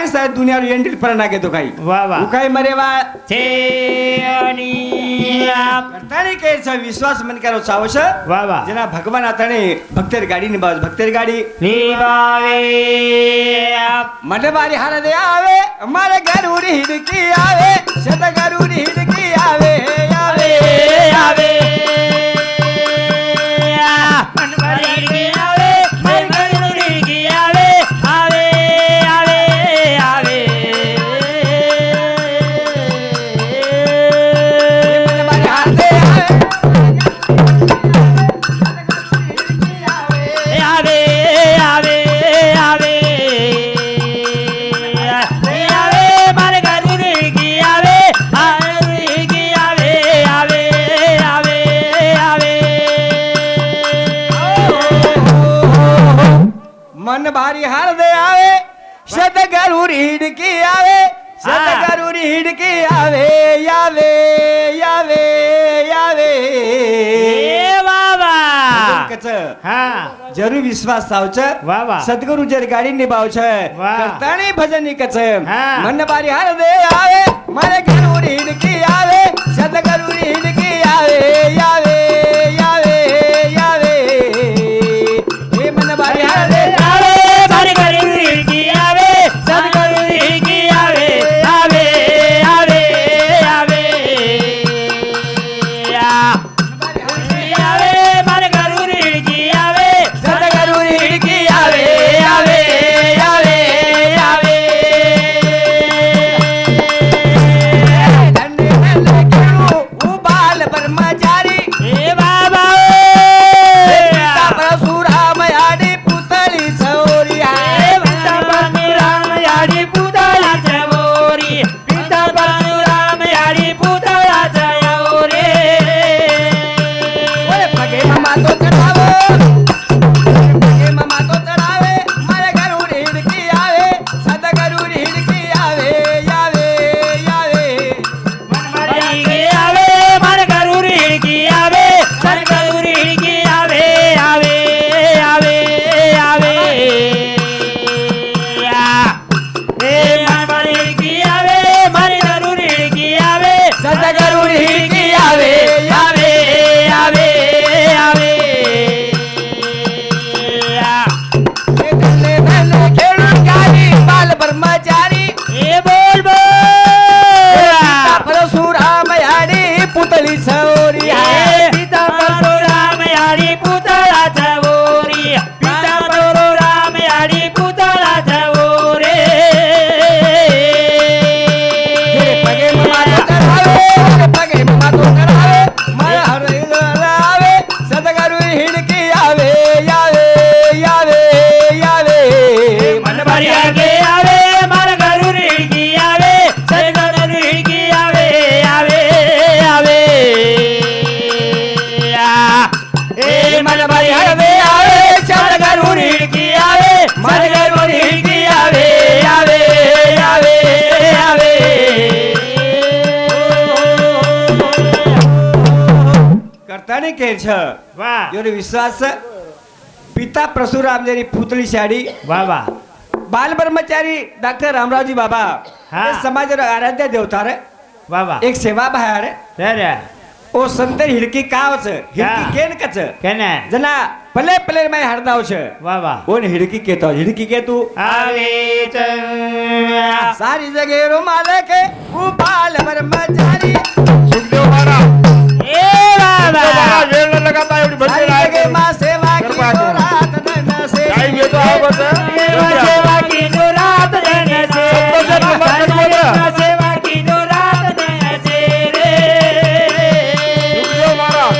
काय साहेब दुनियावर एंट्री पर ना घेतो काही वा वा काय मरे वा ते आणि करताने कैसा विश्वास मन करो सावश वा वा जना भगवान आताने भक्तेर गाडी निभाव भक्तेर गाडी निभावे मन बारी हार दे आवे हमारे घर उड़ी हिड़की आवे शत घर उड़ी हिड़की आवे आवे आवे मन भरी की आवे मन भरी की आवे आवे आवे आवे मन बारी हार दे आवे आवे आवे आवे मारे गरुड़ी की आवे आवे की आवे आवे आवे आवे मन भारी हार दे आवे शत घर उड़ी हिड़की आवे शत घर उड़ी हिड़की आवे आवे आवे आवे ए बाबा कच हाँ जरूर विश्वास सावच वा वा सद्गुरु जर गाडी निभाव छ वाह. करताणी भजन कच हाँ. मन बारी हार दे आवे मारे घर उड़ी हिड़की आवे शत घर उड़ी हिड़की आवे आवे आवे आवे हे मन बारी हार दे आवे मारे गरुड़ी की आवे सब गरुड़ी की आवे आवे आवे आवे आवे मारे गरुड़ी की आवे शत घर उड़ी हिड़की आवे आवे आवे आवे धन्य धन्य केळू उबाल ब्रह्मचारी ए बाबा पिता परशुराम याडी पुतळी चौरी आहे पिता परशुराम याडी पुतळा चवोरी पिता परशुराम याडी पुतळा चवोरी ओए पगे मामा तो चढ़ावे पगे मामा तो चढ़ावे मारे घर उड़ी हिड़की आवे सद घर उड़ी हिड़की आवे आवे आवे मरी के आवे मार गरुड़ी की आवे सर गरुड़ी की आवे आवे आवे आवे ए मरी की आवे मारी गरुड़ी की आवे सद घर उड़ी हिड़की आवे आवे आवे आवे ए धन्य धन्य खेळू गाडी बाल ब्रह्मचारी ए बोल बोल पिता परशुराम याडी पुतळी चौरी आहे पिता परशुराम याडी पुतळा चवोरी पिता परशुराम याडी पुतळा चवोरे पगे मामा तो चढ़ावे पगे मामा तो चढ़ावे मारे हर आवे सदगरु हिड़की आवे आवे आवे आवे मन भरी आगे आवे मार गरुड़ी की आवे सर गरुड़ी की आवे आवे आवे ए मन भरी आवे आवे सर गरुड़ी की आवे मर गरुड़ी की आवे आवे आवे आवे करताने के छ वाह योर विश्वास पिता परशुराम जरी पुतळी साडी वाह वाह बाल ब्रह्मचारी डॉक्टर रामरावजी बाबा हाँ. हे समाज आराध्य देवता रे वाह वाह एक सेवा बाहेर रे ओ संतर हिड़की कावच हिड़की केन कच केने जना पले पले में हरदाव छ वाह वाह ओन हिड़की केतो हिड़की के तू आवे चल सारी जगह रुमाले के उबाल ब्रह्मचारी सुखदेव महाराज ए बाबा महाराज वेळ न लगाता एवढी भरती सारी आहे जगह माँ सेवा की कृपा तो करो. रात दिन से टाइम येतो आवत सेवा की जो रात दिन से सत्तर नंबर कटवत. सेवा की जो रात दिन से रे सुखदेव महाराज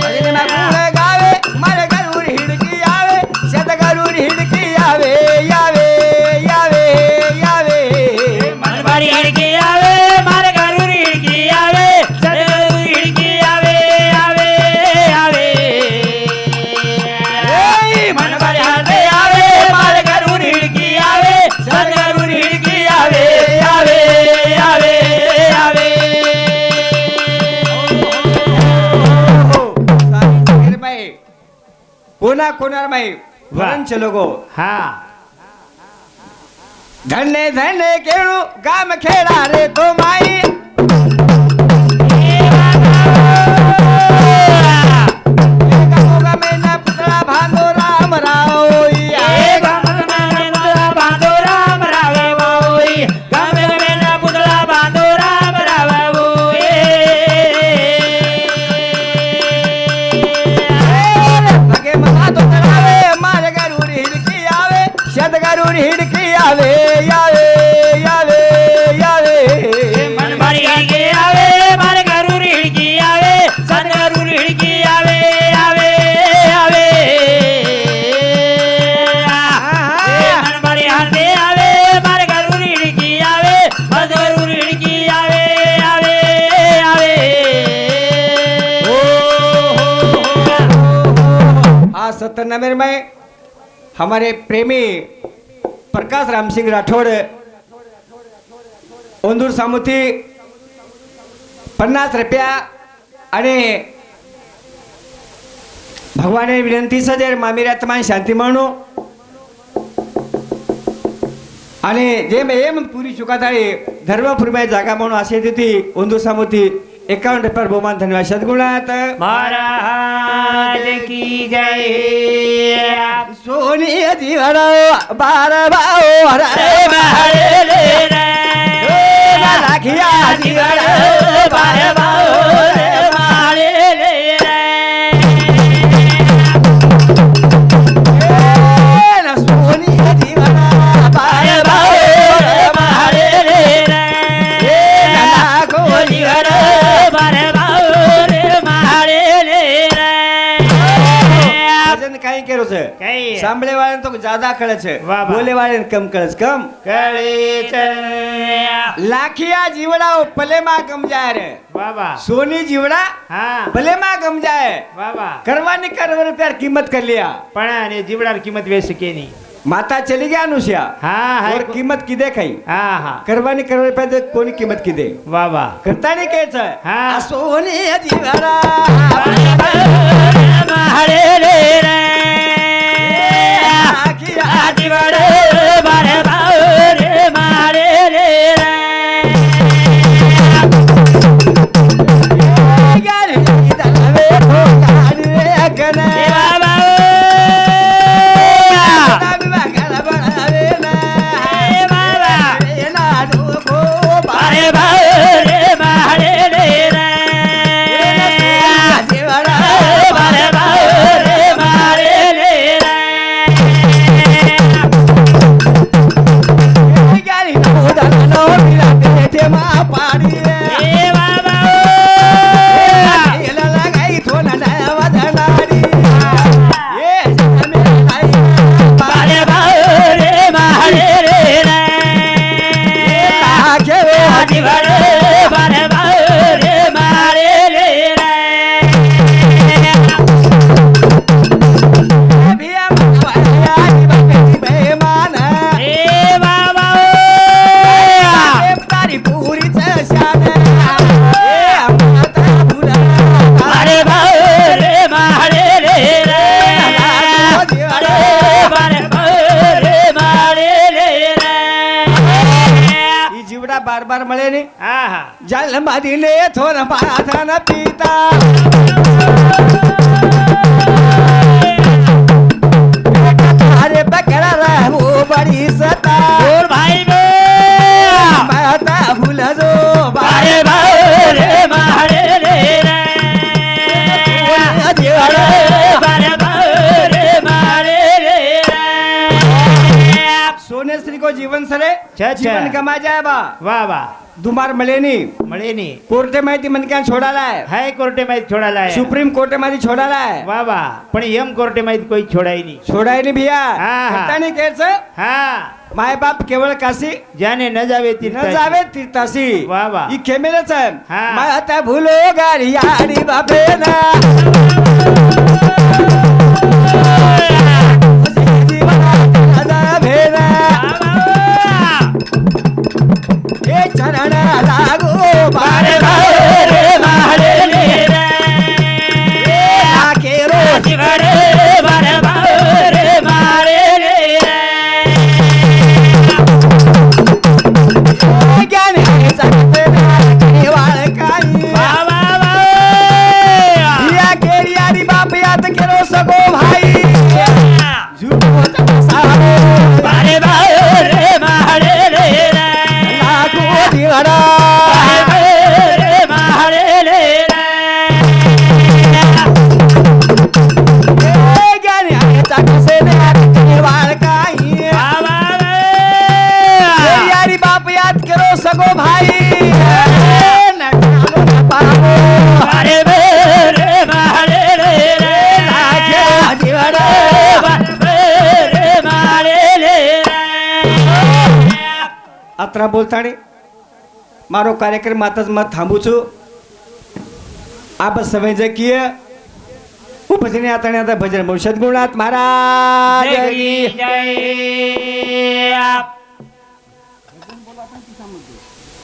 भजन में गुण गावे मारे गरुड़ हिड़की आवे शत गरुड़ हिड़की आवे आवे आवे आवे मन भरी हिड़की आवे मारे गरुड़ी की आवे सर गरुड़ी की आवे आवे आवे ए मन भरी हाथे आवे मारे गरुड़ी की आवे सर गरुड़ी की आवे आवे आवे आवे सारी जगह में कोना कोना में वरण चलो गो हाँ धन्य धन्य केळू गाम खेळा रे तो माई गमेना पुतळा बांधो राम रावई बगे मला तो तळावे मारे गरुड हिडकी आवे शत गरुड हिडकी आवे यावे यावे यावे आज 97 में हमारे प्रेमी प्रकाश राम सिंह राठौड़ ओंदूर सामुती 50 रुपया आणि भगवाने विनंती सजेर मामिरा तमान शांती म्हणू आणि जे एम पुरी चुकाताळी धर्मपुरबाई जागा म्हणून असे तिथे ओंदूर सामुती 51 रुपये बहुमान धन्यवाद सद्गुणात महाराज की जय सोनी जीवन बार भाओ रे महारे रे राखिया जीवन बारे बाओ रे महारे रे सोनी जीवन बार भाओ रे महारे रे लाखो जीवन बारे बाओ रे महारे रे भजन काही केरो छे काही सांभळे वाले तो ज्यादा कळे छे वाह, वाह. बोले वाले कम कळे छे कम कळे लाखिया जीवड़ा पले मा गम जाए रे बाबा सोनी जीवड़ा हा भले मा गम जाए बाबा करवानी करवर प्यार कीमत कर लिया पण आणि जीवडार किंमत वेस के नहीं माता चली गया अनुष्या हाँ है और कीमत किदे खाई हाँ हाँ करवानी करवर प्यार कोणी कीमत किदे बाबा करता नहीं के छे हाँ. सोनी जीवड़ा महारे रे लाखिया जीवड़ बारे बाओ रे महारे रे गाली दलवे तो गाली रे गने बाबा बारे बाओ रे महारे रे बारे बाओ रे महारे रे बारे बाओ रे महारे रे जीवड़ बारे बाओ रे महारे रे ए बाबा बारे बाओ रे महारे रे बारे बाओ रे महारे रे जीवड़ा बार बार मळे नहीं हाँ हाँ जल मदिले थोर पाथन पीता अरे बकरा रहू बड़ी सता और भाई बे माता भूल जो बारे बाओ रे महारे रे बारे बाओ रे महारे रे सोने श्री को जीवन सरे छे, छे. जीवन कमा जाए बा वाह वाह दुमार मळे नहीं मळे नहीं कोर्टे माहिती मनक्यान छोडालाय हाय कोर्टे माहिती छोडालाय सुप्रीम कोर्टे मध्ये छोडालाय वाह वाह पण एम कोर्टे माहिती कोई छोडाई नहीं छोडाय नहीं भैया हाँ, हाँ. करता नहीं केच हाँ माय बाप केवळ काशी जाने न जावे न तीर्थाची. जावे तीर्थाशी वाह, वाह. ही खेमेलच आहे हाँ. माय आता भूलो गाडी आडी बापे ना हे चरण लागो बारे बाओ रे महारे रे आखेरो जीवड़े बारे बाओ रे महारे रे અત્રા બોલતાણી મારો કાર્યક્રમ આતા જ મત થાંભું છું આ બસ સમય જકીએ હું ભજને આતાણે આતા ભજન બહુ સદગુણાત મહારાજ કી જય